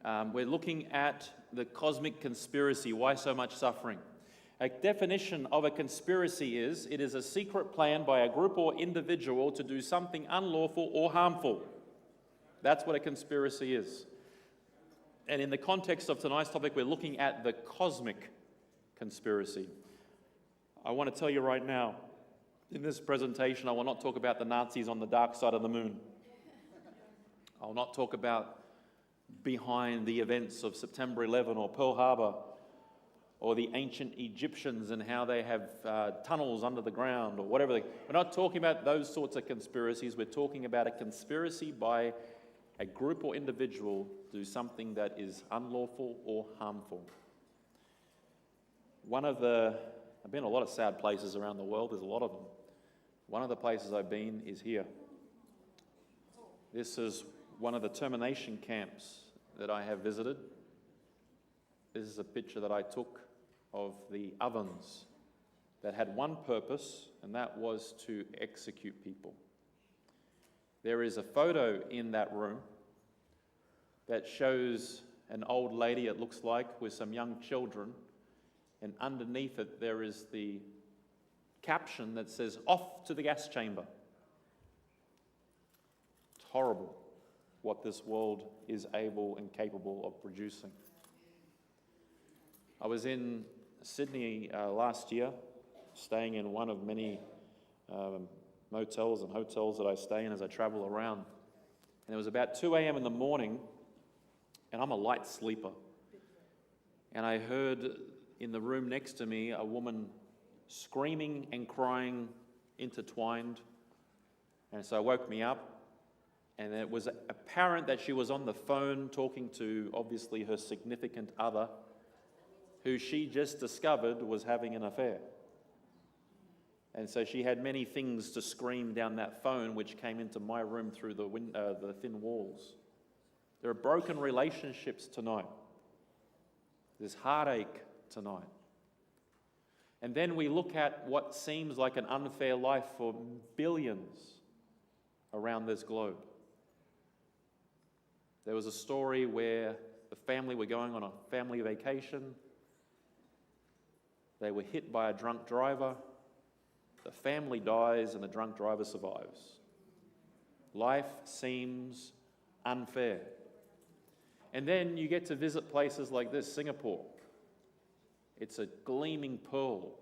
We're looking at the cosmic conspiracy. Why so much suffering? A definition of a conspiracy is, it is a secret plan by a group or individual to do something unlawful or harmful. That's what a conspiracy is. And in the context of tonight's topic, we're looking at the cosmic conspiracy. I want to tell you right now, in this presentation, I will not talk about the Nazis on the dark side of the moon. I will not talk about behind the events of September 11 or Pearl Harbor or the ancient Egyptians and how they have tunnels under the ground or whatever. We're not talking about those sorts of conspiracies. We're talking about a conspiracy by a group or individual to do something that is unlawful or harmful. I've been a lot of sad places around the world. There's a lot of them. One of the places I've been is here. This is one of the termination camps that I have visited. This is a picture that I took of the ovens that had one purpose, and that was to execute people. There is a photo in that room that shows an old lady, it looks like, with some young children, and underneath it there is the caption that says, "Off to the gas chamber." It's horrible what this world is able and capable of producing. I was in Sydney last year, staying in one of many motels and hotels that I stay in as I travel around. And it was about 2 a.m. in the morning, and I'm a light sleeper. And I heard in the room next to me a woman screaming and crying intertwined. And so it woke me up, and it was apparent that she was on the phone talking to, obviously, her significant other, who she just discovered was having an affair. And so she had many things to scream down that phone, which came into my room through the thin walls. There are broken relationships tonight. There's heartache tonight. And then we look at what seems like an unfair life for billions around this globe. There was a story where the family were going on a family vacation. They were hit by a drunk driver. The family dies and the drunk driver survives. Life seems unfair. And then you get to visit places like this, Singapore. It's a gleaming pearl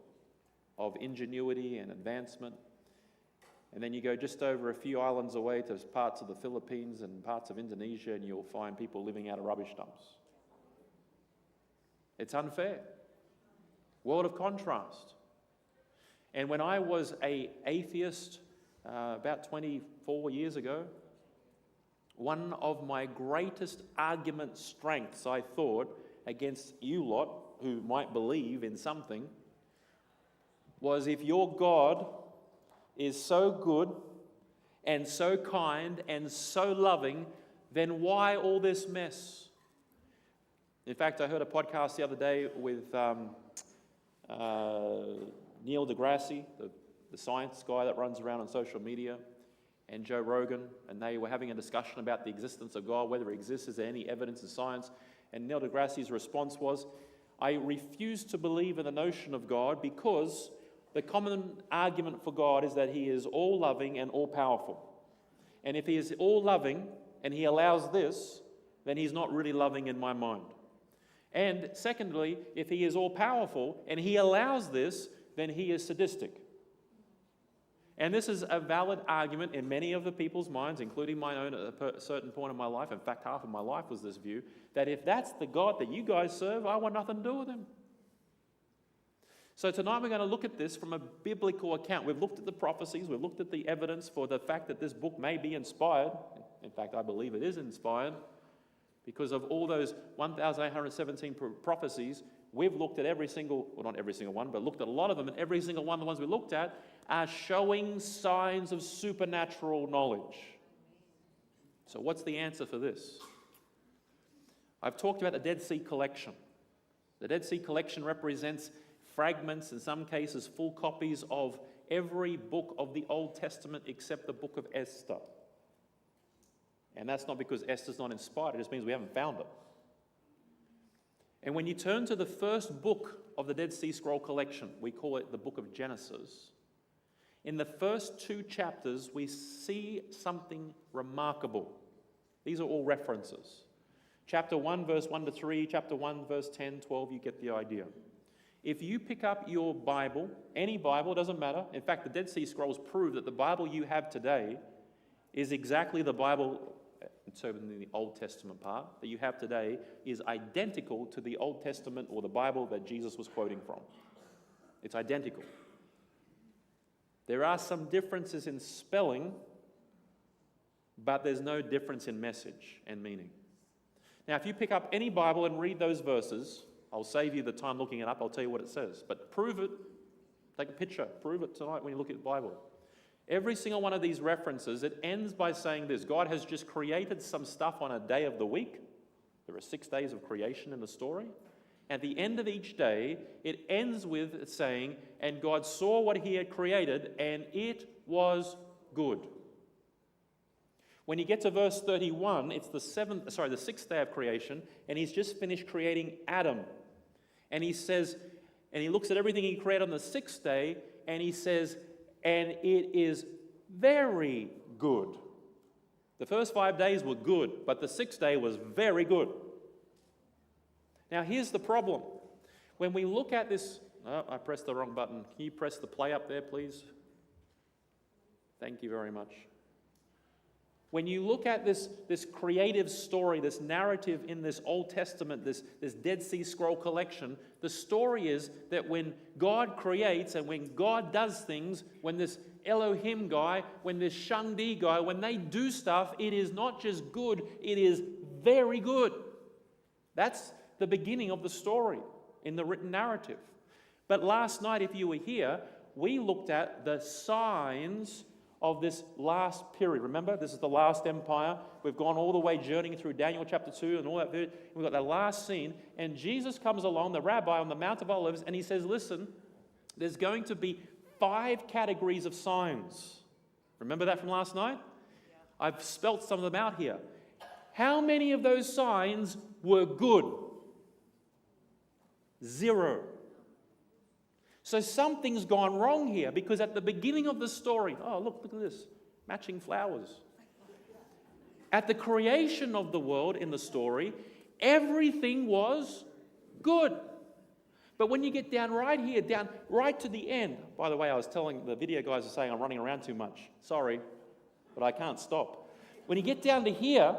of ingenuity and advancement. And then you go just over a few islands away to parts of the Philippines and parts of Indonesia, and you'll find people living out of rubbish dumps. It's unfair. World of contrast. And when I was an atheist about 24 years ago, one of my greatest argument strengths, I thought, against you lot who might believe in something, was if your God is so good and so kind and so loving, then why all this mess? In fact, I heard a podcast the other day with Neil deGrasse, the science guy that runs around on social media, and Joe Rogan, and they were having a discussion about the existence of God, whether he exists, is there any evidence in science? And Neil deGrasse's response was, I refuse to believe in the notion of God because the common argument for God is that he is all-loving and all-powerful. And if he is all-loving and he allows this, then he's not really loving in my mind. And secondly, if he is all-powerful and he allows this, then he is sadistic. And this is a valid argument in many of the people's minds, including my own at a certain point in my life. In fact, half of my life was this view, that if that's the God that you guys serve, I want nothing to do with him. So tonight we're going to look at this from a biblical account. We've looked at the prophecies, we've looked at the evidence for the fact that this book may be inspired. In fact, I believe it is inspired because of all those 1,817 prophecies. We've looked at every single, well, not every single one, but looked at a lot of them, and every single one of the ones we looked at are showing signs of supernatural knowledge. So what's the answer for this? I've talked about the Dead Sea Collection. The Dead Sea Collection represents fragments, in some cases full copies of every book of the Old Testament except the book of Esther. And that's not because Esther's not inspired, it just means we haven't found it. And when you turn to the first book of the Dead Sea Scroll collection, we call it the book of Genesis, in the first 2 chapters, we see something remarkable. These are all references. Chapter 1, verse 1 to 3, chapter 1, verse 10, 12, you get the idea. If you pick up your Bible, any Bible, doesn't matter. In fact, the Dead Sea Scrolls prove that the Bible you have today is exactly the Bible, so in the Old Testament part, that you have today is identical to the Old Testament or the Bible that Jesus was quoting from. It's identical. There are some differences in spelling, but there's no difference in message and meaning. Now, if you pick up any Bible and read those verses, I'll save you the time looking it up, I'll tell you what it says. But prove it, take a picture, prove it tonight when you look at the Bible. Every single one of these references, it ends by saying this: God has just created some stuff on a day of the week. There are 6 days of creation in the story. At the end of each day, it ends with saying, and God saw what he had created, and it was good. When you get to verse 31, it's the 6th day of creation, and he's just finished creating Adam. And he says, and he looks at everything he created on the 6th day, and he says, and it is very good. The first 5 days were good, but the 6th day was very good. Now, here's the problem. When we look at this, oh, I pressed the wrong button. Can you press the play up there, please? Thank you very much. When you look at this creative story, this narrative in this Old Testament, this Dead Sea Scroll collection, the story is that when God creates and when God does things, when this Elohim guy, when this Shangdi guy, when they do stuff, it is not just good, it is very good. That's the beginning of the story in the written narrative. But last night, if you were here, we looked at the signs of this last period. Remember, this is the last empire. We've gone all the way journeying through Daniel chapter 2 and all that. We've got that last scene, and Jesus comes along, the rabbi on the Mount of Olives, and he says, listen, there's going to be 5 categories of signs. Remember that from last night? Yeah. I've spelt some of them out here. How many of those signs were good? 0. So something's gone wrong here, because at the beginning of the story, oh, look at this, matching flowers. At the creation of the world in the story, everything was good. But when you get down right here, down right to the end, by the way, I was telling the video guys are saying I'm running around too much. Sorry, but I can't stop. When you get down to here,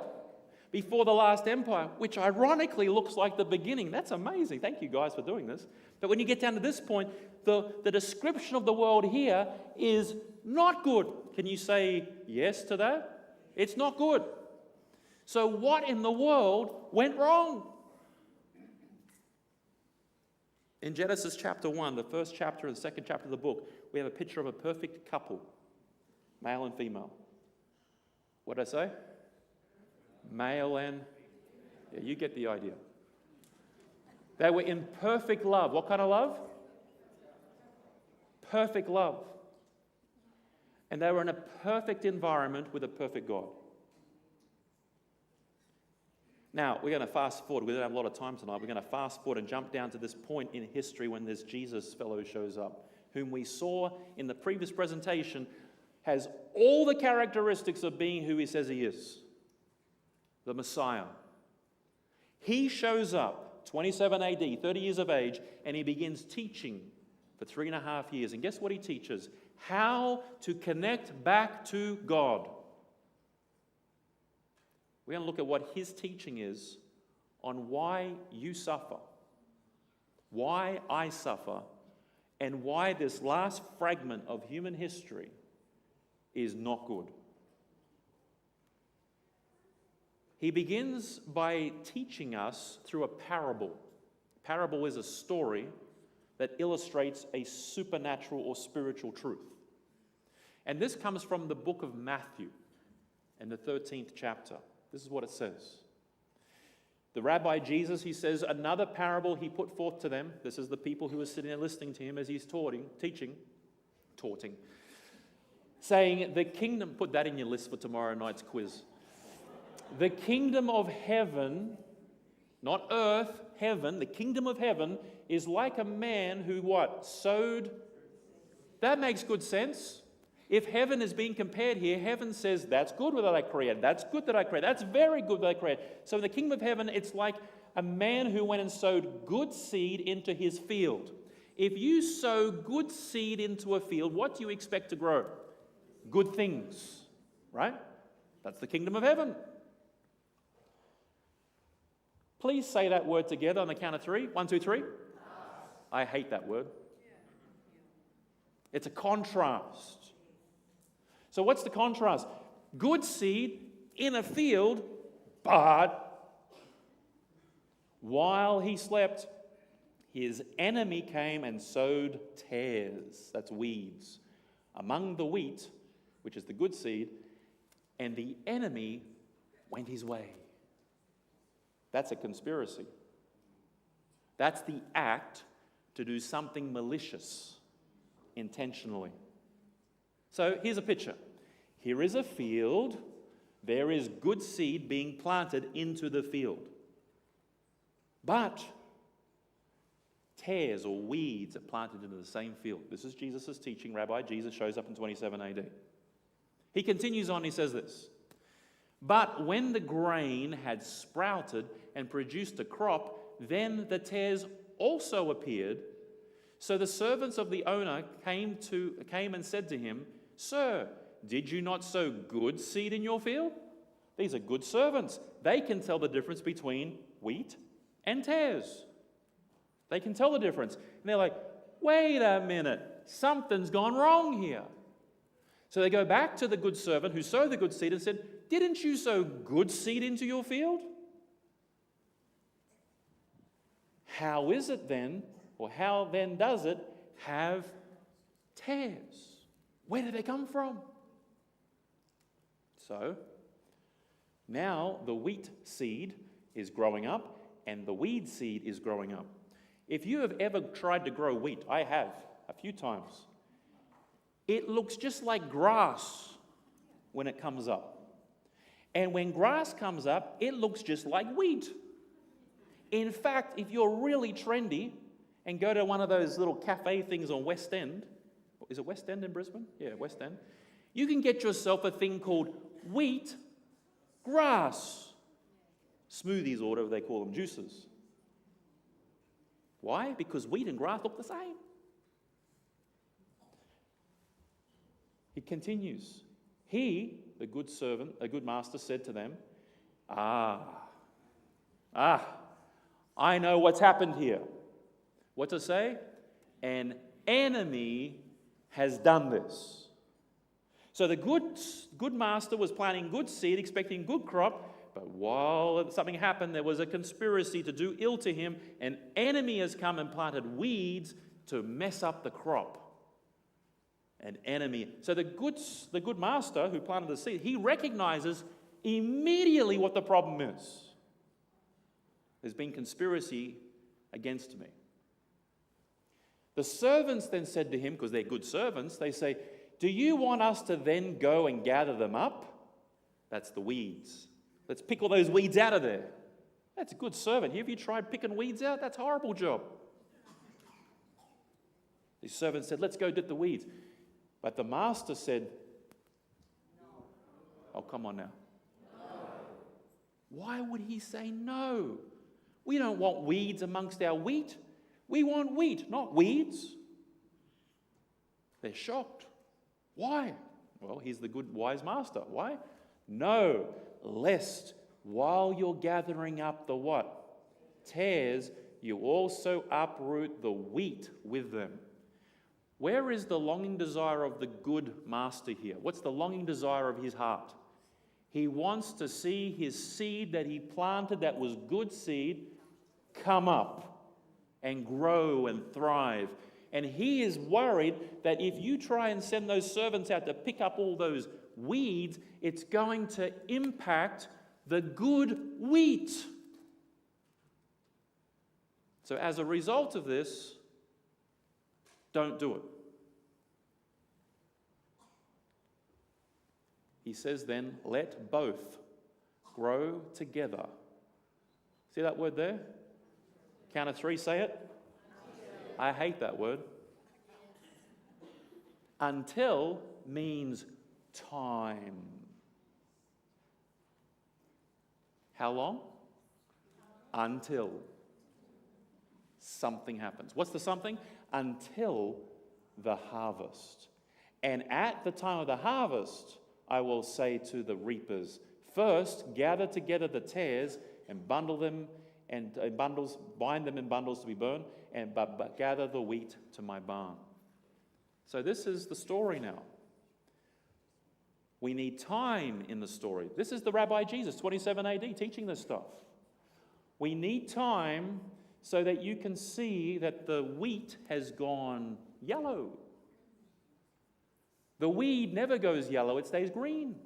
before the last empire, which ironically looks like the beginning. That's amazing. Thank you guys for doing this. But when you get down to this point, the description of the world here is not good. Can you say yes to that? It's not good. So what in the world went wrong? In Genesis chapter 1, the first chapter and the second chapter of the book, we have a picture of a perfect couple, male and female. What did I say? Male and, yeah, you get the idea. They were in perfect love. What kind of love? Perfect love. And they were in a perfect environment with a perfect God. Now, we're going to fast forward. We don't have a lot of time tonight. We're going to fast forward and jump down to this point in history when this Jesus fellow shows up, whom we saw in the previous presentation has all the characteristics of being who he says he is. The Messiah. He shows up, 27 AD, 30 years of age, and he begins teaching for 3.5 years. And guess what he teaches? How to connect back to God. We're going to look at what his teaching is on why you suffer, why I suffer, and why this last fragment of human history is not good. He begins by teaching us through a parable. Parable is a story that illustrates a supernatural or spiritual truth. And this comes from the book of Matthew in the 13th chapter. This is what it says. The rabbi Jesus, he says, another parable he put forth to them. This is the people who are sitting there listening to him as he's teaching, saying, the kingdom, put that in your list for tomorrow night's quiz. The kingdom of heaven Not earth, heaven. The kingdom of heaven is like a man who what? Sowed. That makes good sense. If heaven is being compared here, heaven says, that's good that I created. That's good that I created. That's very good that I created. So in the kingdom of heaven, it's like a man who went and sowed good seed into his field. If you sow good seed into a field, what do you expect to grow? Good things, right? That's the kingdom of heaven. Please say that word together on the count of three. 1, 2, 3. I hate that word. It's a contrast. So what's the contrast? Good seed in a field, but while he slept, his enemy came and sowed tares, that's weeds, among the wheat, which is the good seed, and the enemy went his way. That's a conspiracy. That's the act to do something malicious intentionally. So here's a picture. Here is a field. There is good seed being planted into the field. But tares or weeds are planted into the same field. This is Jesus' teaching. Rabbi Jesus shows up in 27 AD. He continues on, he says this. But when the grain had sprouted and produced a crop, then the tares also appeared. So the servants of the owner came and said to him, Sir, did you not sow good seed in your field? These are good servants. They can tell the difference between wheat and tares. They can tell the difference. And they're like, wait a minute, something's gone wrong here. So they go back to the good servant who sowed the good seed and said, didn't you sow good seed into your field? How is it then, or how then does it have tares? Where did they come from? So now the wheat seed is growing up and the weed seed is growing up. If you have ever tried to grow wheat, I have a few times, it looks just like grass when it comes up. And when grass comes up, it looks just like wheat. In fact, if you're really trendy and go to one of those little cafe things on West End, is it West End in Brisbane? Yeah, West End. You can get yourself a thing called wheat grass. Smoothies or whatever they call them, juices. Why? Because wheat and grass look the same. He continues. He, the good servant, a good master, said to them, I know what's happened here. What to say? An enemy has done this. So the good master was planting good seed, expecting good crop, but while something happened, there was a conspiracy to do ill to him. An enemy has come and planted weeds to mess up the crop. An enemy. So the good master who planted the seed, he recognizes immediately what the problem is. There's been conspiracy against me. The servants then said to him, because they're good servants, they say, do you want us to then go and gather them up? That's the weeds. Let's pick all those weeds out of there. That's a good servant. Have you tried picking weeds out? That's a horrible job. The servant said, let's go get the weeds. But the master said, no. Oh, come on now. No. Why would he say no? We don't want weeds amongst our wheat. We want wheat, not weeds. They're shocked. Why? Well, he's the good, wise master. Why? No, lest while you're gathering up the what? Tares, you also uproot the wheat with them. Where is the longing desire of the good master here? What's the longing desire of his heart? He wants to see his seed that he planted that was good seed come up and grow and thrive. And he is worried that if you try and send those servants out to pick up all those weeds, it's going to impact the good wheat. So as a result of this, don't do it. He says then, let both grow together. See that word there? Count of three, say it. I hate that word. Until means time. How long? Until something happens. What's the something? Until the harvest. And at the time of the harvest, I will say to the reapers, first gather together the tares and bundle them in bundles, bind them in bundles to be burned, but gather the wheat to my barn. So this is the story now. We need time in the story. This is the Rabbi Jesus, 27 AD, teaching this stuff. We need time so that you can see that the wheat has gone yellow. The weed never goes yellow, it stays green.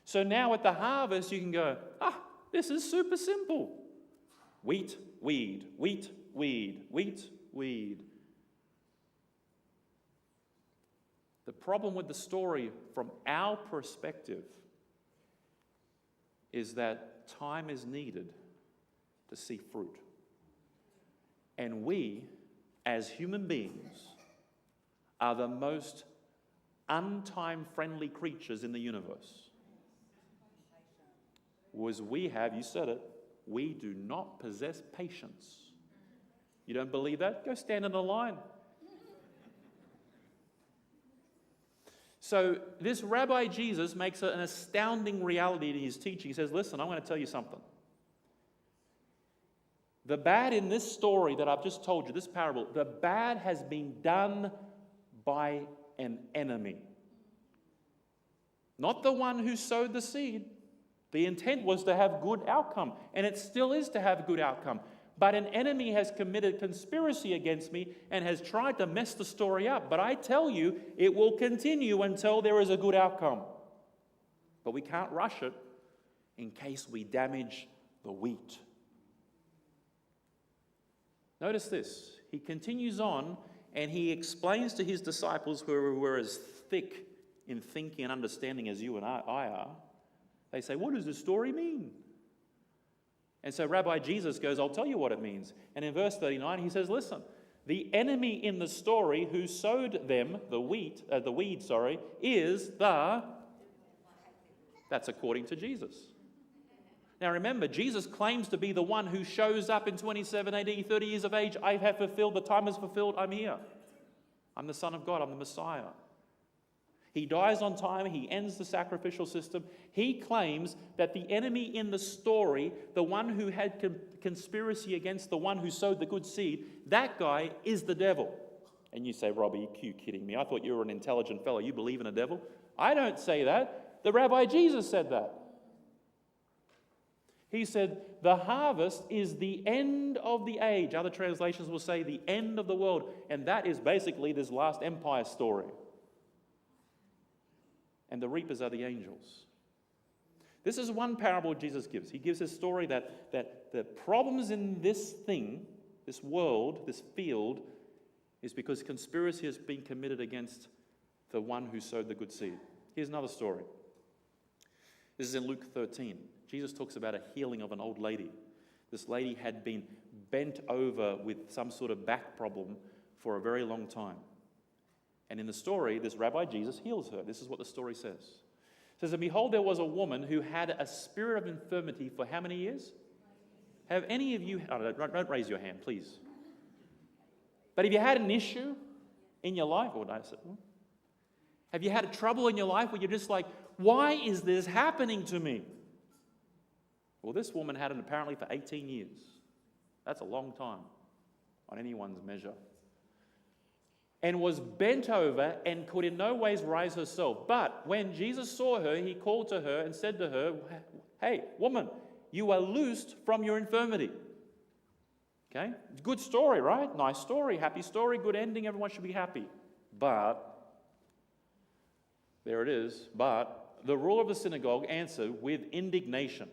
So now at the harvest, you can go, this is super simple. Wheat, weed, wheat, weed, wheat, weed. The problem with the story from our perspective is that time is needed to see fruit. And we, as human beings, are the most untime-friendly creatures in the universe. Was we have, you said it, we do not possess patience. You don't believe that? Go stand in a line. So this Rabbi Jesus makes an astounding reality in his teaching. He says, listen, I'm going to tell you something. The bad in this story that I've just told you, this parable, the bad has been done by an enemy. Not the one who sowed the seed. The intent was to have good outcome, and it still is to have good outcome. But an enemy has committed conspiracy against me and has tried to mess the story up. But I tell you, it will continue until there is a good outcome. But we can't rush it in case we damage the wheat. Notice this. He continues on and he explains to his disciples who were as thick in thinking and understanding as you and I are. They say, what does this story mean? And so Rabbi Jesus goes, I'll tell you what it means. And in verse 39, he says, listen, the enemy in the story who sowed them, the weed, is the... That's according to Jesus. Now remember, Jesus claims to be the one who shows up in 27 AD, 30 years of age. I have fulfilled, the time is fulfilled, I'm here. I'm the Son of God, I'm the Messiah. He dies on time, he ends the sacrificial system. He claims that the enemy in the story, the one who had conspiracy against the one who sowed the good seed, that guy is the devil. And you say, Robbie, you kidding me? I thought you were an intelligent fellow. You believe in a devil? I don't say that. The Rabbi Jesus said that. He said, the harvest is the end of the age. Other translations will say the end of the world. And that is basically this last empire story. And the reapers are the angels. This is one parable Jesus gives. He gives a story that the problems in this thing, this world, this field, is because conspiracy has been committed against the one who sowed the good seed. Here's another story. This is in Luke 13. Jesus talks about a healing of an old lady. This lady had been bent over with some sort of back problem for a very long time. And in the story, this Rabbi Jesus heals her. This is what the story says. It says, and behold, there was a woman who had a spirit of infirmity for how many years? Have any of you, don't raise your hand, please. But have you had an issue in your life? Or I said, have you had a trouble in your life where you're just like, why is this happening to me? Well, this woman had it apparently for 18 years. That's a long time on anyone's measure. And was bent over and could in no ways rise herself. But when Jesus saw her, he called to her and said to her, hey, woman, you are loosed from your infirmity. Okay? Good story, right? Nice story, happy story, good ending, everyone should be happy. But, there it is, but the ruler of the synagogue answered with indignation.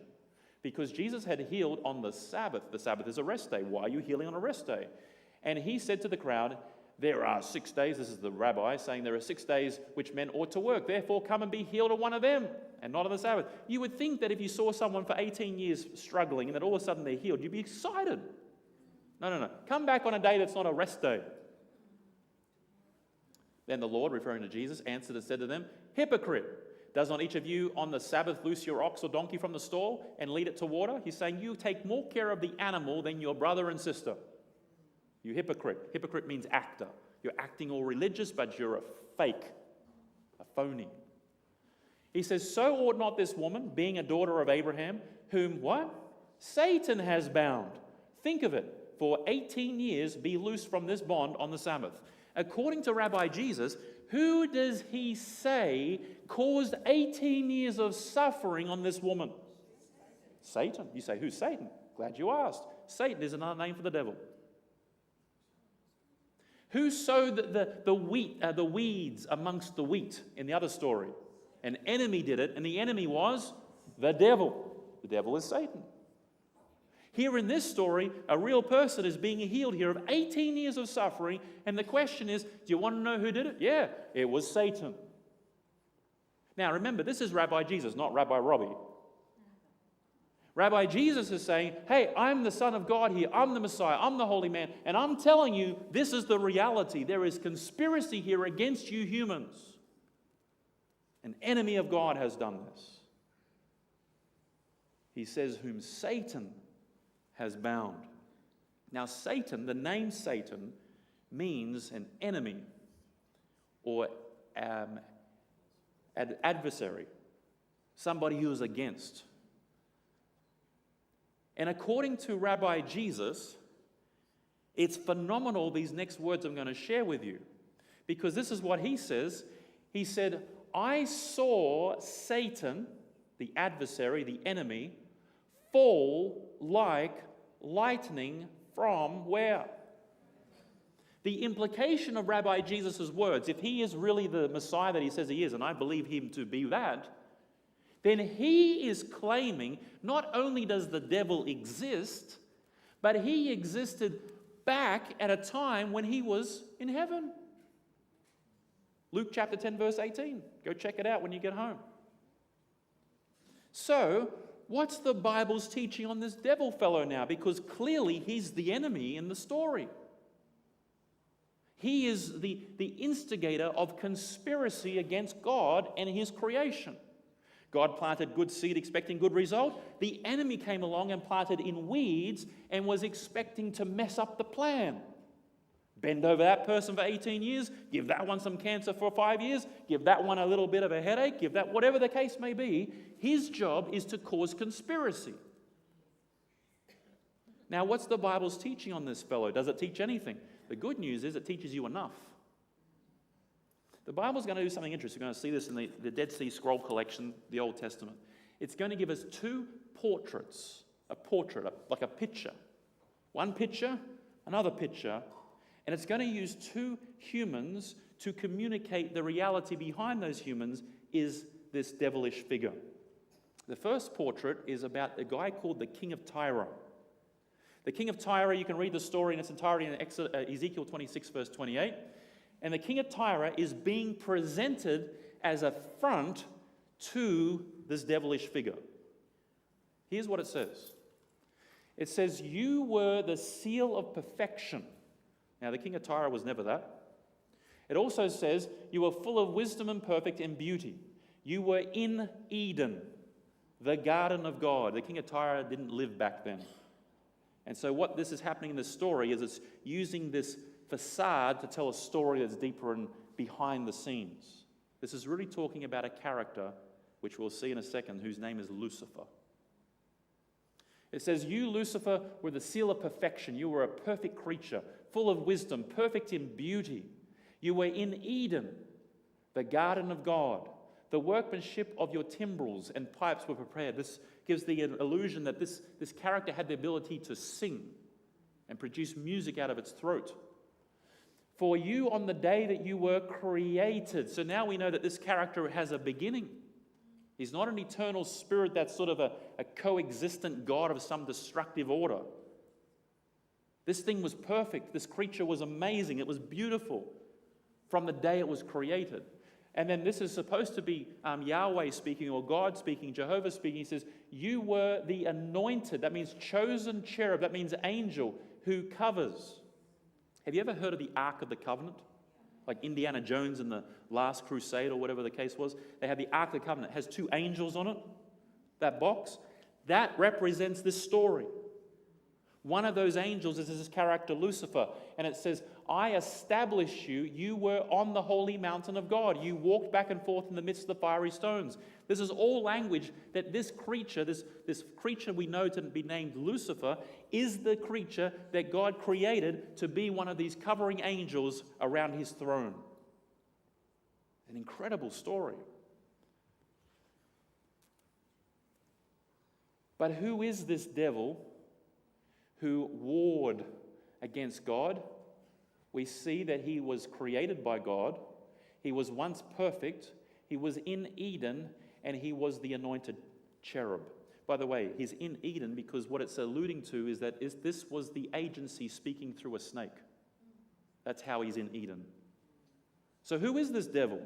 Because Jesus had healed on the Sabbath. The Sabbath is a rest day. Why are you healing on a rest day? And he said to the crowd, There are 6 days, this is the rabbi saying there are 6 days which men ought to work. Therefore, come and be healed on one of them and not on the Sabbath. You would think that if you saw someone for 18 years struggling and then all of a sudden they're healed, you'd be excited. No. Come back on a day that's not a rest day. Then the Lord, referring to Jesus, answered and said to them, hypocrite, does not each of you on the Sabbath loose your ox or donkey from the stall and lead it to water? He's saying you take more care of the animal than your brother and sister. You hypocrite. Hypocrite means actor. You're acting all religious, but you're a fake, a phony. He says, so ought not this woman, being a daughter of Abraham, whom what? Satan has bound. Think of it. For 18 years be loosed from this bond on the Sabbath. According to Rabbi Jesus, who does he say caused 18 years of suffering on this woman? Satan. You say, who's Satan? Glad you asked. Satan is another name for the devil. Who sowed the weeds amongst the wheat in the other story? An enemy did it, and the enemy was the devil. The devil is Satan. Here in this story, a real person is being healed here of 18 years of suffering, and the question is, do you want to know who did it? Yeah, it was Satan. Now remember, this is Rabbi Jesus, not Rabbi Robbie. Rabbi Jesus is saying, hey, I'm the Son of God here. I'm the Messiah. I'm the Holy Man. And I'm telling you, this is the reality. There is conspiracy here against you humans. An enemy of God has done this. He says, whom Satan has bound. Now, Satan, the name Satan, means an enemy or adversary, somebody who is against. And according to Rabbi Jesus, it's phenomenal, these next words I'm going to share with you. Because this is what he says. He said, I saw Satan, the adversary, the enemy, fall like lightning from where? The implication of Rabbi Jesus' words, if he is really the Messiah that he says he is, and I believe him to be that, then he is claiming not only does the devil exist, but he existed back at a time when he was in heaven. Luke chapter 10, verse 18. Go check it out when you get home. So, what's the Bible's teaching on this devil fellow now? Because clearly he's the enemy in the story. He is the instigator of conspiracy against God and his creation. God planted good seed expecting good result. The enemy came along and planted in weeds and was expecting to mess up the plan. Bend over that person for 18 years, give that one some cancer for 5 years, give that one a little bit of a headache, give that, whatever the case may be, his job is to cause conspiracy. Now, what's the Bible's teaching on this fellow? Does it teach anything? The good news is it teaches you enough. The Bible's going to do something interesting. We're going to see this in the Dead Sea Scroll collection, the Old Testament. It's going to give us two portraits, like a picture. One picture, another picture, and it's going to use two humans to communicate the reality behind those humans is this devilish figure. The first portrait is about a guy called the King of Tyre. The King of Tyre, you can read the story in its entirety in Ezekiel 26, verse 28. And the King of Tyre is being presented as a front to this devilish figure. Here's what it says. It says, you were the seal of perfection. Now, the King of Tyre was never that. It also says, you were full of wisdom and perfect in beauty. You were in Eden, the garden of God. The King of Tyre didn't live back then. And so what this is happening in this story is it's using this facade to tell a story that's deeper and behind the scenes. This is really talking about a character, which we'll see in a second, whose name is Lucifer. It says, you, Lucifer, were the seal of perfection. You were a perfect creature, full of wisdom, perfect in beauty. You were in Eden, the garden of God. The workmanship of your timbrels and pipes were prepared. This gives the illusion that this character had the ability to sing and produce music out of its throat. For you on the day that you were created. So now we know that this character has a beginning. He's not an eternal spirit that's sort of a coexistent God of some destructive order. This thing was perfect. This creature was amazing. It was beautiful from the day it was created. And then this is supposed to be Yahweh speaking, or God speaking, Jehovah speaking. He says, you were the anointed. That means chosen cherub. That means angel who covers. Have you ever heard of the Ark of the Covenant? Like Indiana Jones in the Last Crusade or whatever the case was. They had the Ark of the Covenant. It has 2 angels on it. That box. That represents this story. One of those angels is this character Lucifer. And it says, I establish you. You were on the holy mountain of God. You walked back and forth in the midst of the fiery stones. This is all language that this creature, this creature we know to be named Lucifer, is the creature that God created to be one of these covering angels around his throne. An incredible story. But who is this devil who warred against God? We see that he was created by God. He was once perfect. He was in Eden, and he was the anointed cherub. By the way, he's in Eden because what it's alluding to is that this was the agency speaking through a snake. That's how he's in Eden. So who is this devil?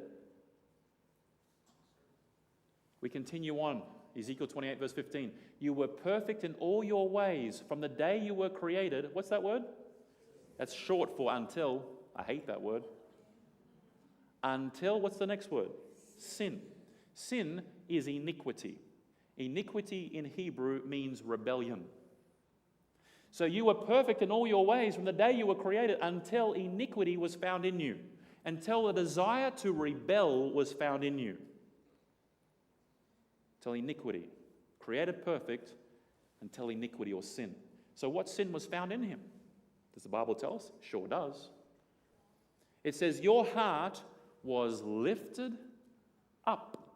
We continue on. Ezekiel 28 verse 15. You were perfect in all your ways from the day you were created. What's that word? That's short for until. I hate that word. Until, what's the next word? Sin. Sin is iniquity. Iniquity in Hebrew means rebellion. So you were perfect in all your ways from the day you were created until iniquity was found in you. Until the desire to rebel was found in you. Until iniquity. Created perfect until iniquity or sin. So what sin was found in him? Does the Bible tell us? It sure does. It says, your heart was lifted up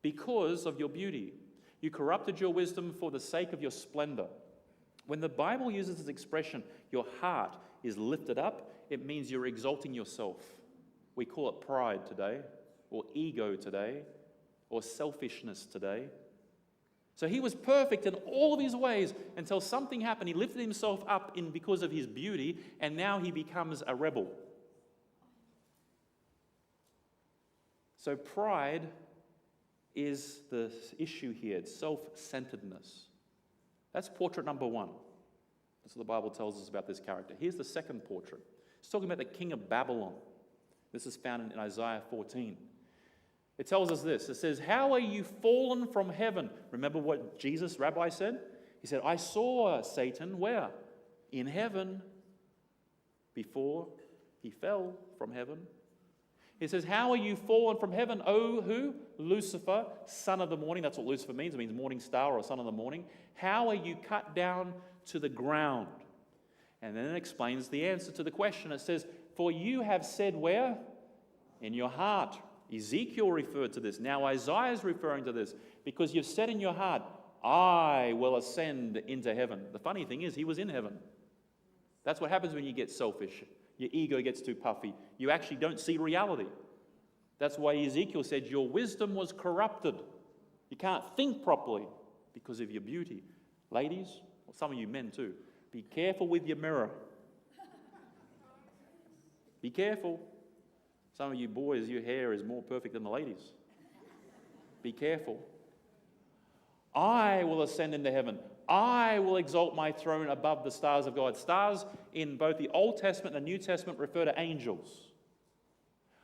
because of your beauty. You corrupted your wisdom for the sake of your splendor. When the Bible uses this expression, your heart is lifted up, it means you're exalting yourself. We call it pride today, or ego today, or selfishness today. So he was perfect in all of his ways until something happened. He lifted himself up because of his beauty, and now he becomes a rebel. So pride is the issue here. It's self-centeredness. That's portrait number 1. That's what the Bible tells us about this character. Here's the second portrait. It's talking about the king of Babylon. This is found in Isaiah 14. It tells us this. It says, how are you fallen from heaven? Remember what Jesus, Rabbi, said? He said, I saw Satan where? In heaven before he fell from heaven. He says, how are you fallen from heaven, O who? Lucifer, son of the morning. That's what Lucifer means. It means morning star or son of the morning. How are you cut down to the ground? And then it explains the answer to the question. It says, for you have said where? In your heart. Ezekiel referred to this. Now Isaiah is referring to this because you've said in your heart, I will ascend into heaven. The funny thing is, he was in heaven. That's what happens when you get selfish. Your ego gets too puffy. You actually don't see reality. That's why Ezekiel said, your wisdom was corrupted. You can't think properly because of your beauty. Ladies, or some of you men too, be careful with your mirror. Be careful. Some of you boys, your hair is more perfect than the ladies. Be careful. I will ascend into heaven. I will exalt my throne above the stars of God. Stars in both the Old Testament and the New Testament refer to angels.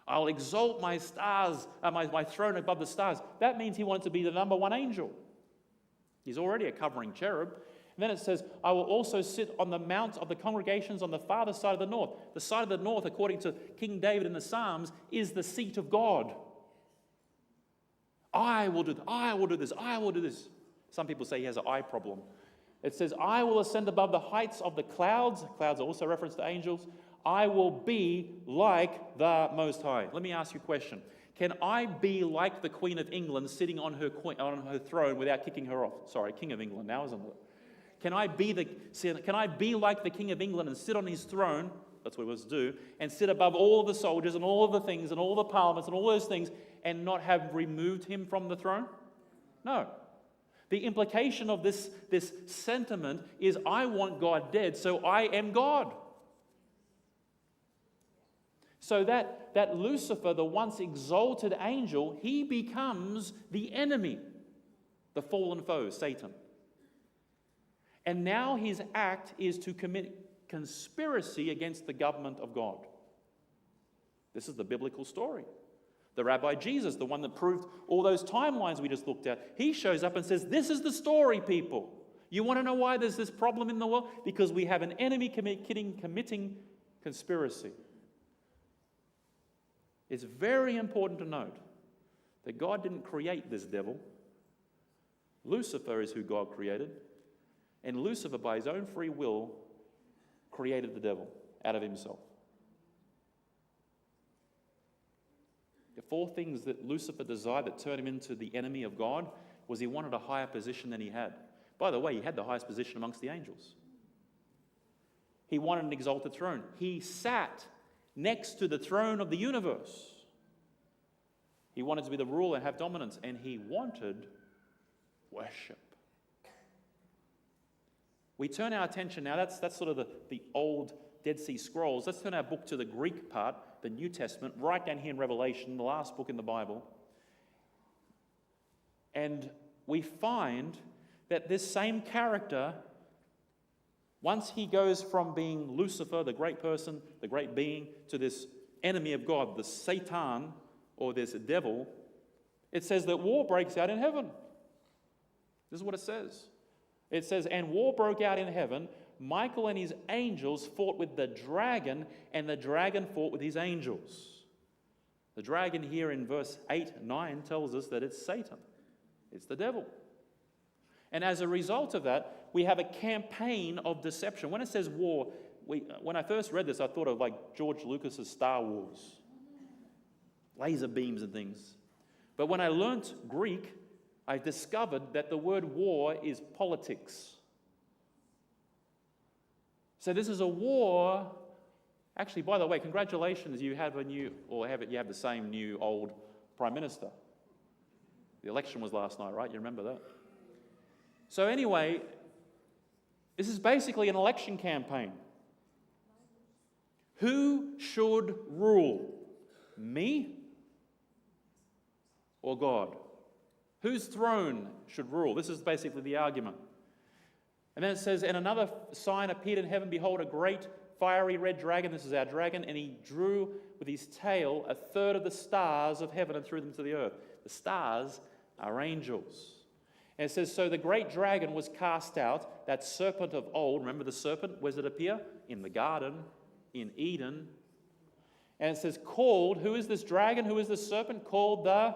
I'll exalt my stars, my throne above the stars. That means he wanted to be the number 1 angel. He's already a covering cherub. And then it says, I will also sit on the mount of the congregations on the farther side of the north. The side of the north, according to King David in the Psalms, is the seat of God. I will do this, I will do this, I will do this. Some people say he has an eye problem. It says, I will ascend above the heights of the clouds. Clouds are also reference to angels. I will be like the Most High. Let me ask you a question. Can I be like the Queen of England sitting on her throne without kicking her off? Sorry, King of England now, isn't it? Can I be like the King of England and sit on his throne? That's what he was to do. And sit above all of the soldiers and all of the things and all the parliaments and all those things and not have removed him from the throne? No. The implication of this sentiment is, I want God dead, so I am God. So that Lucifer, the once exalted angel, he becomes the enemy, the fallen foe, Satan. And now his act is to commit conspiracy against the government of God. This is the biblical story. The Rabbi Jesus, the one that proved all those timelines we just looked at, he shows up and says, this is the story, people. You want to know why there's this problem in the world? Because we have an enemy committing conspiracy. It's very important to note that God didn't create this devil. Lucifer is who God created. And Lucifer, by his own free will, created the devil out of himself. The four things that Lucifer desired that turned him into the enemy of God was he wanted a higher position than he had. By the way, he had the highest position amongst the angels. He wanted an exalted throne. He sat next to the throne of the universe. He wanted to be the ruler and have dominance, and he wanted worship. We turn our attention now, that's sort of the old Dead Sea Scrolls. Let's turn our book to the Greek part, the New Testament, right down here in Revelation, the last book in the Bible. And we find that this same character, once he goes from being Lucifer, the great person, the great being, to this enemy of God, the Satan, or this devil, it says that war breaks out in heaven. This is what it says. It says, and war broke out in heaven. Michael and his angels fought with the dragon, and the dragon fought with his angels. The dragon here in verse 8, 9 tells us that it's Satan. It's the devil. And as a result of that, we have a campaign of deception. When it says war, when I first read this, I thought of like George Lucas's Star Wars. Laser beams and things. But when I learnt Greek, I discovered that the word war is politics. So this is a war. Actually, by the way, congratulations, you have the same new old Prime Minister. The election was last night, right? You remember that? So anyway, this is basically an election campaign. Who should rule? Me or God? Whose throne should rule? This is basically the argument. And then it says, and another sign appeared in heaven. Behold, a great fiery red dragon. This is our dragon. And he drew with his tail a third of the stars of heaven and threw them to the earth. The stars are angels. And it says, so the great dragon was cast out, that serpent of old. Remember the serpent? Where does it appear? In the garden, in Eden. And it says, called, who is this dragon? Who is this serpent? Called the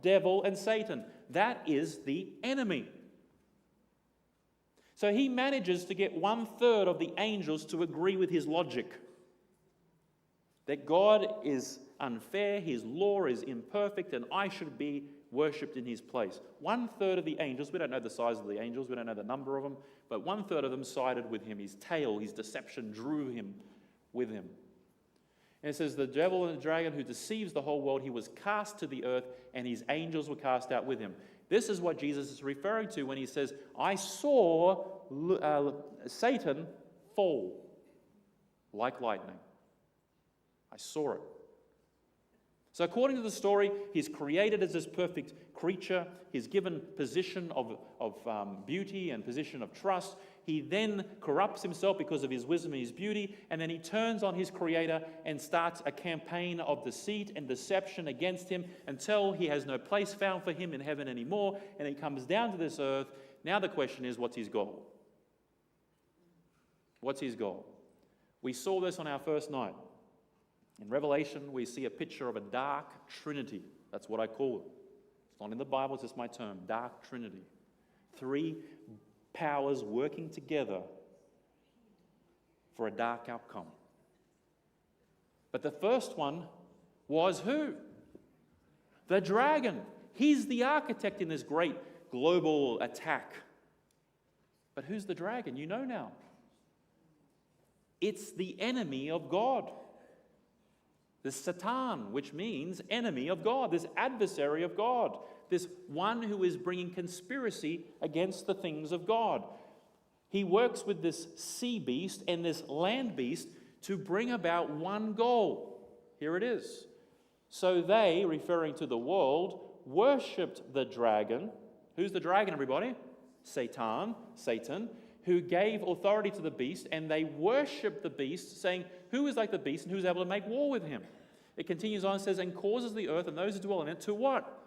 devil and Satan. That is the enemy. So he manages to get 1/3 of the angels to agree with his logic. That God is unfair, his law is imperfect, and I should be worshipped in his place. 1/3 of the angels, we don't know the size of the angels, we don't know the number of them, but 1/3 of them sided with him. His tail, his deception drew him with him. And it says, the devil and the dragon who deceives the whole world, he was cast to the earth, and his angels were cast out with him. This is what Jesus is referring to when he says, I saw Satan fall like lightning. I saw it. So according to the story, he's created as this perfect creature. He's given position of beauty and position of trust. He then corrupts himself because of his wisdom and his beauty, and then he turns on his creator and starts a campaign of deceit and deception against him until he has no place found for him in heaven anymore, and he comes down to this earth. Now the question is, what's his goal? What's his goal? We saw this on our first night. In Revelation, we see a picture of a dark trinity. That's what I call it. It's not in the Bible, it's just my term, dark trinity. 3 powers working together for a dark outcome. But the first one was who? The dragon. He's the architect in this great global attack. But who's the dragon? You know now. It's the enemy of God. The Satan, which means enemy of God, this adversary of God. this one who is bringing conspiracy against the things of God. He works with this sea beast and this land beast to bring about one goal. Here it is. So they, referring to the world, worshipped the dragon. Who's the dragon, everybody? Satan, who gave authority to the beast, and they worshipped the beast, saying, who is like the beast and who's able to make war with him? It continues on and says, and causes the earth and those who dwell in it to what?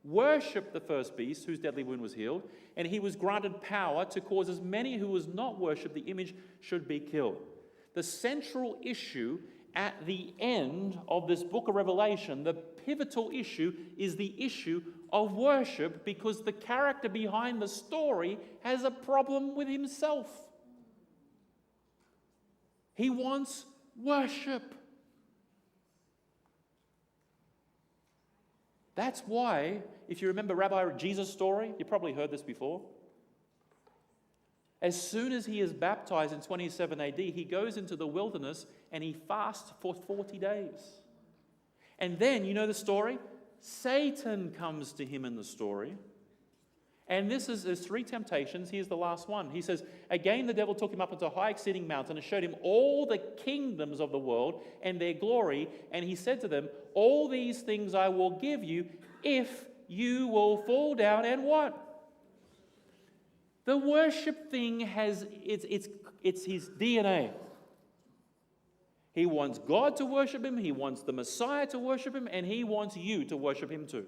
Worship the first beast, whose deadly wound was healed, and he was granted power to cause as many who was not worshipped the image should be killed. The central issue at the end of this book of Revelation, the pivotal issue, is the issue of worship, because the character behind the story has a problem with himself. He wants worship. That's why, if you remember Rabbi Jesus' story, you probably heard this before. As soon as he is baptized in 27 AD, he goes into the wilderness and he fasts for 40 days. And then, you know the story? Satan comes to him in the story. And there's three temptations. Here's the last one. He says, again the devil took him up into a high exceeding mountain and showed him all the kingdoms of the world and their glory. And he said to them, all these things I will give you if you will fall down and what? The worship thing has, it's his DNA. He wants God to worship him, he wants the Messiah to worship him, and he wants you to worship him too.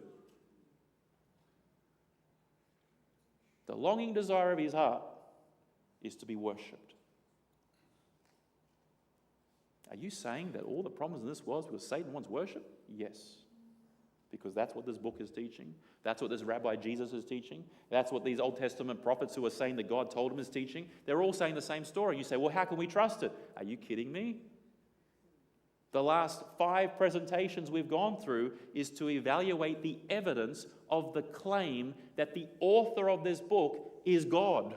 The longing desire of his heart is to be worshipped. Are you saying that all the problems in this world is because Satan wants worship? Yes. Because that's what this book is teaching. That's what this Rabbi Jesus is teaching. That's what these Old Testament prophets who are saying that God told them is teaching. They're all saying the same story. You say, well, how can we trust it? Are you kidding me? The last 5 presentations we've gone through is to evaluate the evidence of the claim that the author of this book is God.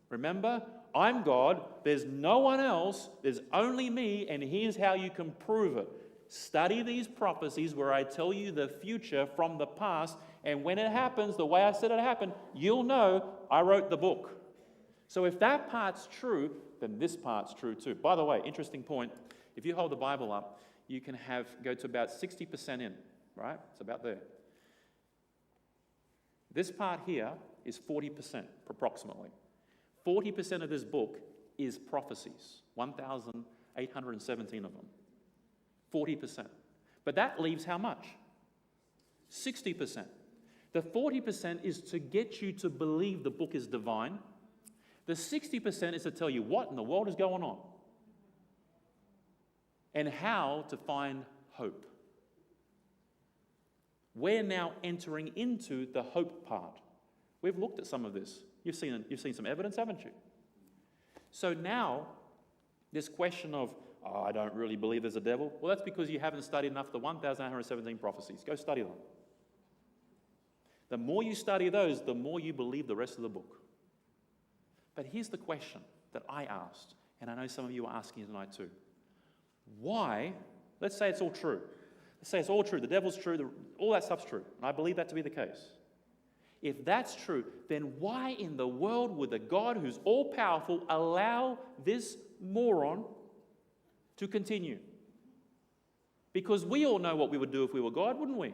Remember, I'm God, there's no one else, there's only me, and here's how you can prove it. Study these prophecies where I tell you the future from the past, and when it happens, the way I said it happened, you'll know I wrote the book. So if that part's true, then this part's true too. By the way, interesting point. If you hold the Bible up, you can go to about 60% in, right? It's about there. This part here is 40%, approximately. 40% of this book is prophecies, 1,817 of them. 40%. But that leaves how much? 60%. The 40% is to get you to believe the book is divine. The 60% is to tell you what in the world is going on and how to find hope. We're now entering into the hope part. We've looked at some of this. You've seen some evidence, haven't you? So now, this question of, I don't really believe there's a devil. Well, that's because you haven't studied enough the 1,817 prophecies. Go study them. The more you study those, the more you believe the rest of the book. But here's the question that I asked, and I know some of you are asking tonight too. Why, let's say it's all true. Let's say it's all true. The devil's true. All that stuff's true. And I believe that to be the case. If that's true, then why in the world would the God who's all-powerful allow this moron to continue? Because we all know what we would do if we were God, wouldn't we?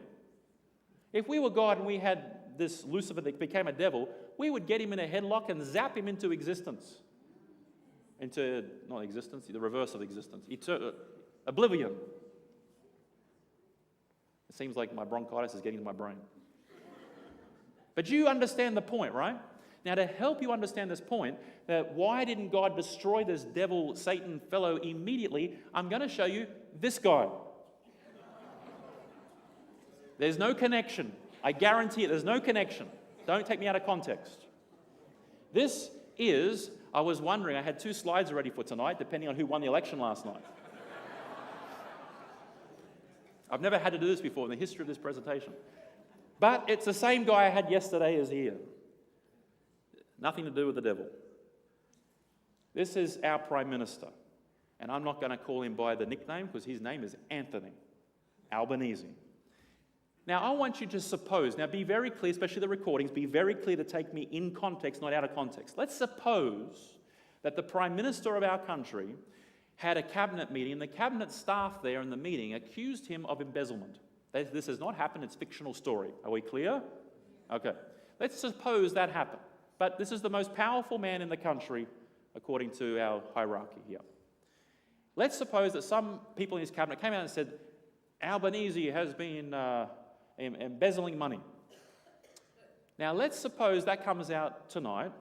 If we were God and we had this Lucifer that became a devil, we would get him in a headlock and zap him into existence. Not existence, the reverse of existence. Oblivion. It seems like my bronchitis is getting to my brain. But you understand the point, right? Now, to help you understand this point, that why didn't God destroy this devil, Satan fellow immediately, I'm going to show you this guy. There's no connection. I guarantee it, there's no connection. Don't take me out of context. This is, I was wondering, I had 2 slides ready for tonight, depending on who won the election last night. I've never had to do this before in the history of this presentation. But it's the same guy I had yesterday as here. Nothing to do with the devil. This is our Prime Minister. And I'm not going to call him by the nickname because his name is Anthony Albanese. Now, I want you to suppose, now be very clear, especially the recordings, be very clear to take me in context, not out of context. Let's suppose that the Prime Minister of our country had a cabinet meeting, and the cabinet staff there in the meeting accused him of embezzlement. This has not happened, it's a fictional story. Are we clear? Okay. Let's suppose that happened. But this is the most powerful man in the country, according to our hierarchy here. Let's suppose that some people in his cabinet came out and said, Albanese has been embezzling money. Now, let's suppose that comes out tonight,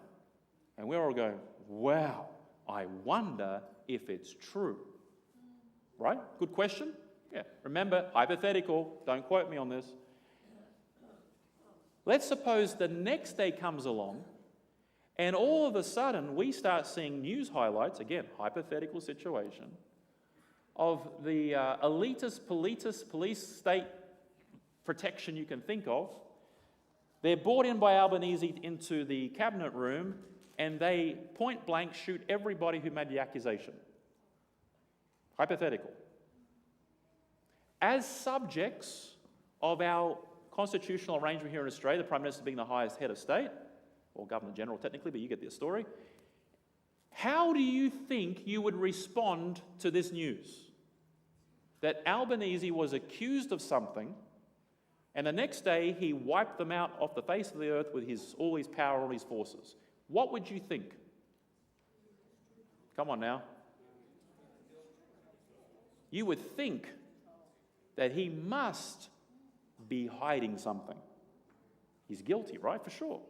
and we're all going, wow, I wonder if it's true. Right? Good question? Yeah. Remember, hypothetical, don't quote me on this. Let's suppose the next day comes along, and all of a sudden we start seeing news highlights, again, hypothetical situation, of the elitist police state protection you can think of. They're brought in by Albanese into the cabinet room, and they point blank shoot everybody who made the accusation. Hypothetical. As subjects of our constitutional arrangement here in Australia, the Prime Minister being the highest head of state, or Governor General technically, but you get the story, how do you think you would respond to this news? That Albanese was accused of something, and the next day he wiped them out off the face of the earth with all his power, all his forces. What would you think? Come on now. You would think that he must be hiding something. He's guilty, right? For sure.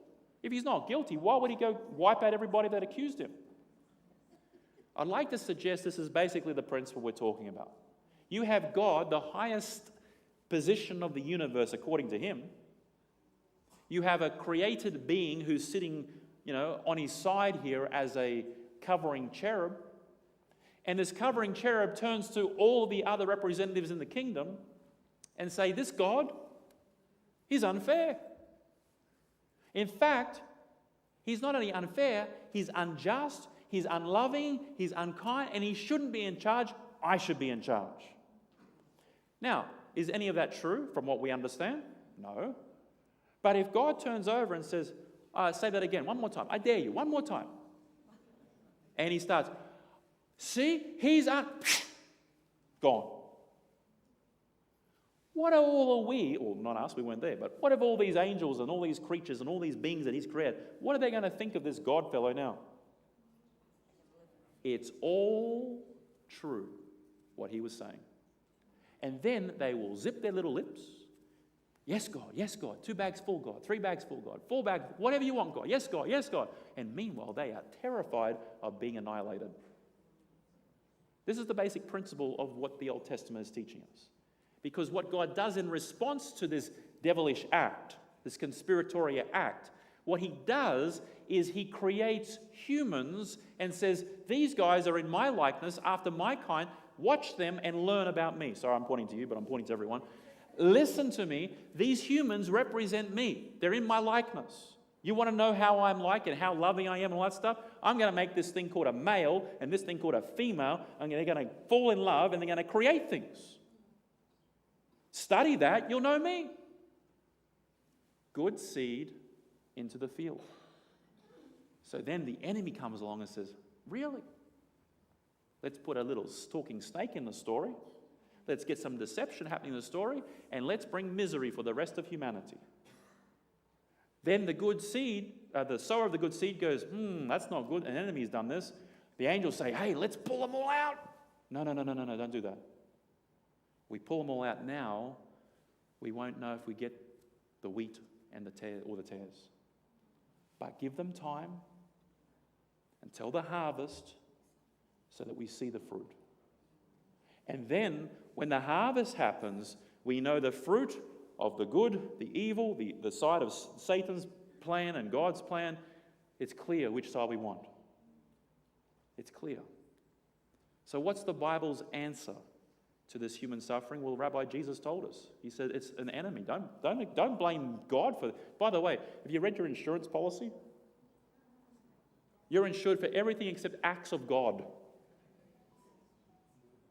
If he's not guilty, why would he go wipe out everybody that accused him? I'd like to suggest this is basically the principle we're talking about. You have God, the highest position of the universe according to him. You have a created being who's sitting, on his side here as a covering cherub. And this covering cherub turns to all the other representatives in the kingdom and say, this God, he's unfair. In fact, he's not only unfair, he's unjust, he's unloving, he's unkind, and he shouldn't be in charge. I should be in charge. Now, is any of that true from what we understand? No. But if God turns over and says, say that again, one more time, I dare you, one more time. And he starts, see, he's gone. What are all we, or not us, we weren't there, but what of all these angels and all these creatures and all these beings that he's created, what are they going to think of this God fellow now? It's all true, what he was saying. And then they will zip their little lips. Yes, God, 2 bags full, God, 3 bags full, God, 4 bags, whatever you want, God, yes, God, yes, God. And meanwhile, they are terrified of being annihilated. This is the basic principle of what the Old Testament is teaching us. Because what God does in response to this devilish act, this conspiratorial act, what he does is he creates humans and says, these guys are in my likeness, after my kind, watch them and learn about me. Sorry, I'm pointing to you, but I'm pointing to everyone. Listen to me. These humans represent me. They're in my likeness. You want to know how I'm like and how loving I am and all that stuff? I'm going to make this thing called a male and this thing called a female, and they're going to fall in love and they're going to create things. Study that, you'll know me. Good seed into the field. So then the enemy comes along and says, really? Let's put a little talking snake in the story. Let's get some deception happening in the story, and let's bring misery for the rest of humanity. Then the good seed, the sower of the good seed goes, that's not good. An enemy's done this. The angels say, hey, let's pull them all out. No, don't do that. We pull them all out now, we won't know if we get the wheat and the tares. But give them time until the harvest so that we see the fruit. And then when the harvest happens, we know the fruit of the good, the evil, the side of Satan's plan and God's plan. It's clear which side we want. It's clear. So what's the Bible's answer to this human suffering? Well, Rabbi Jesus told us. He said it's an enemy. Don't blame God for it. By the way, have you read your insurance policy? You're insured for everything except acts of God.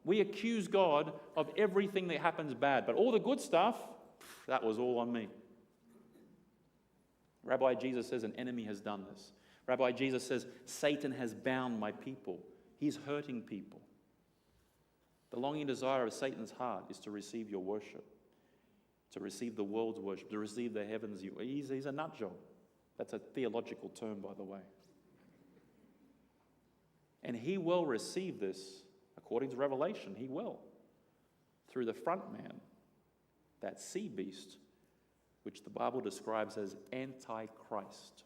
We accuse God of everything that happens bad, but all the good stuff, that was all on me. Rabbi Jesus says an enemy has done this. Rabbi Jesus says Satan has bound my people. He's hurting people. The longing desire of Satan's heart is to receive your worship, to receive the world's worship, to receive the heavens. He's a nut job. That's a theological term, by the way. And he will receive this, according to Revelation, he will, through the front man, that sea beast, which the Bible describes as Antichrist,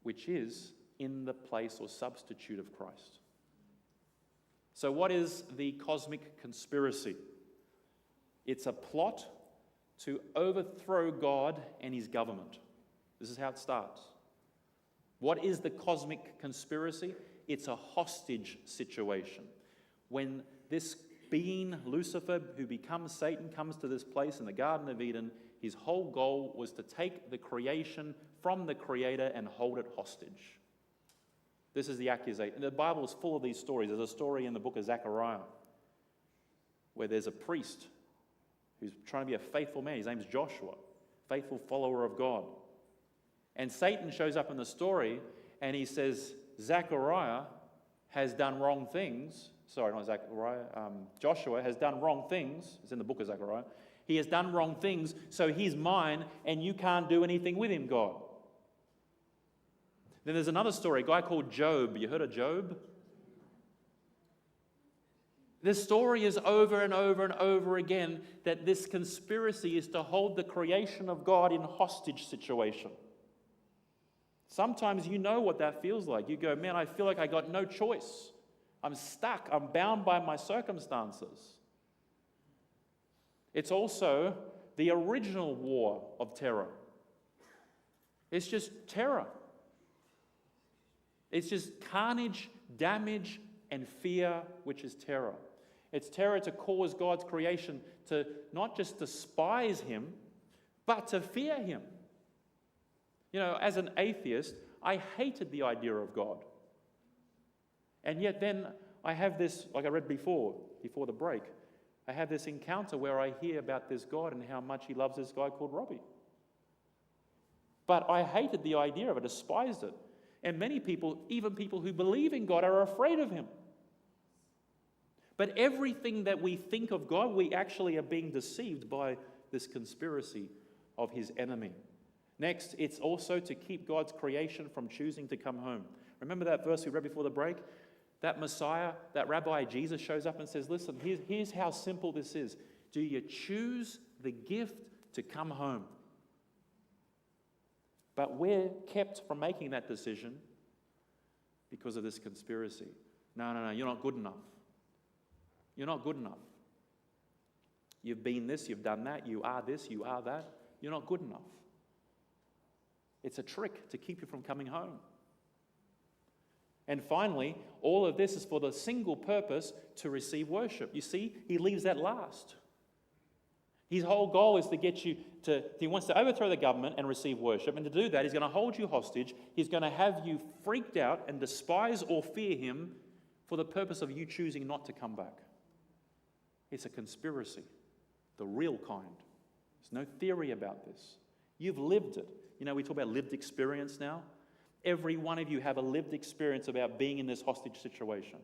which is in the place or substitute of Christ. So what is the cosmic conspiracy? It's a plot to overthrow God and his government. This is how it starts. What is the cosmic conspiracy? It's a hostage situation. When this being, Lucifer, who becomes Satan, comes to this place in the Garden of Eden, his whole goal was to take the creation from the Creator and hold it hostage. This is the accusation. The Bible is full of these stories. There's a story in the book of Zechariah where there's a priest who's trying to be a faithful man. His name's Joshua, faithful follower of God. And Satan shows up in the story and he says, Zechariah has done wrong things. Sorry, not Zechariah. Joshua has done wrong things. It's in the book of Zechariah. He has done wrong things, so he's mine and you can't do anything with him, God. Then there's another story, a guy called Job. You heard of Job? This story is over and over and over again that this conspiracy is to hold the creation of God in hostage situation. Sometimes you know what that feels like. You go, man, I feel like I got no choice. I'm stuck. I'm bound by my circumstances. It's also the original war of terror. It's just terror. It's just carnage, damage, and fear, which is terror. It's terror to cause God's creation to not just despise him, but to fear him. You know, as an atheist, I hated the idea of God. And yet then I have this, like I read before the break, I have this encounter where I hear about this God and how much he loves this guy called Robbie. But I hated the idea of it, despised it. And many people, even people who believe in God, are afraid of him. But everything that we think of God, we actually are being deceived by this conspiracy of his enemy. Next, it's also to keep God's creation from choosing to come home. Remember that verse we read before the break? That Messiah, that Rabbi Jesus shows up and says, listen, here's how simple this is. Do you choose the gift to come home? But we're kept from making that decision because of this conspiracy. No, you're not good enough. You're not good enough. You've been this, you've done that, you are this, you are that. You're not good enough. It's a trick to keep you from coming home. And finally, all of this is for the single purpose to receive worship. You see, he leaves that last. His whole goal is to get you to, he wants to overthrow the government and receive worship. And to do that, he's going to hold you hostage. He's going to have you freaked out and despise or fear him for the purpose of you choosing not to come back. It's a conspiracy, the real kind. There's no theory about this. You've lived it. You know, we talk about lived experience now. Every one of you have a lived experience about being in this hostage situation.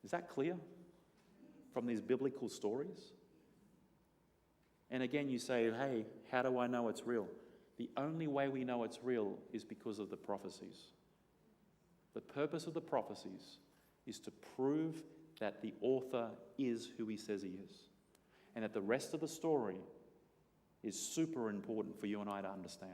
Is that clear from these biblical stories? And again, you say, hey, how do I know it's real? The only way we know it's real is because of the prophecies. The purpose of the prophecies is to prove that the author is who he says he is. And that the rest of the story is super important for you and I to understand.